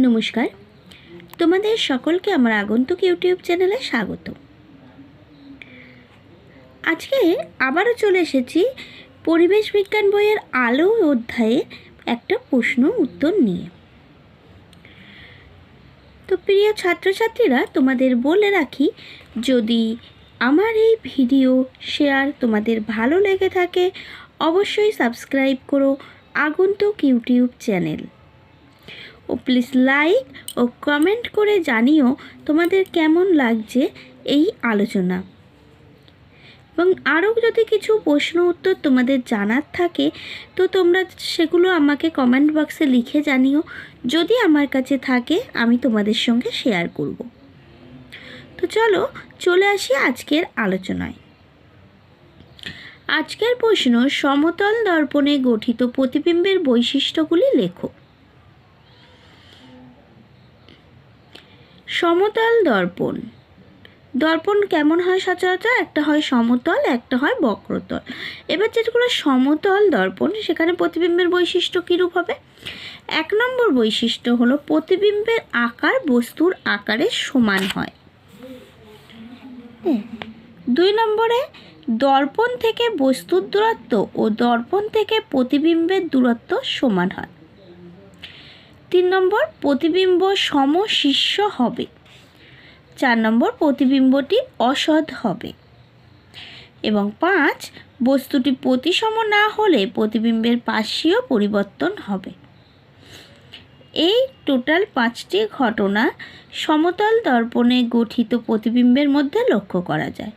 নমস্কার, তোমাদের সকলকে আমার আগন্তুক ইউটিউব চ্যানেলে স্বাগত। আজকে আবারও চলে এসেছি পরিবেশ বিজ্ঞান বইয়ের আলো অধ্যায়ে একটা প্রশ্ন উত্তর নিয়ে। তো প্রিয় ছাত্রছাত্রীরা, তোমাদের বলে রাখি, যদি আমার এই ভিডিও শেয়ার তোমাদের ভালো লেগে থাকে অবশ্যই সাবস্ক্রাইব করো আগন্তুক ইউটিউব চ্যানেল ও প্লিজ লাইক ও কমেন্ট করে জানিও তোমাদের কেমন লাগছে এই আলোচনা। এবং আরও যদি কিছু প্রশ্ন উত্তর তোমাদের জানার থাকে তো তোমরা সেগুলো আমাকে কমেন্ট বক্সে লিখে জানিও। যদি আমার কাছে থাকে আমি তোমাদের সঙ্গে শেয়ার করব। তো চলে আসি আজকের আলোচনায়। আজকের প্রশ্ন, সমতল দর্পণে গঠিত প্রতিবিম্বের বৈশিষ্ট্যগুলি লেখো। সমতল দর্পণ দর্পণ কেমন হয় সচরাচর? একটা হয় সমতল, একটা হয় বক্রতল। এবার যেগুলো সমতল দর্পণ সেখানে প্রতিবিম্বের বৈশিষ্ট্য কীরূপ হবে? 1 নম্বর বৈশিষ্ট্য হলো প্রতিবিম্বের আকার বস্তুর আকারের সমান হয়। 2 নম্বরে দর্পণ থেকে বস্তুর দূরত্ব ও দর্পণ থেকে প্রতিবিম্বের দূরত্ব সমান হয়। 3 নম্বর প্রতিবিম্ব সমশীর্ষ হবে। 4 নম্বর প্রতিবিম্বটি অসৎ হবে। এবং 5 বস্তুটি প্রতিসম না হলে প্রতিবিম্বের পার্শ্বীয় পরিবর্তন হবে। এই টোটাল 5টি ঘটনা সমতল দর্পণে গঠিত প্রতিবিম্বের মধ্যে লক্ষ্য করা যায়।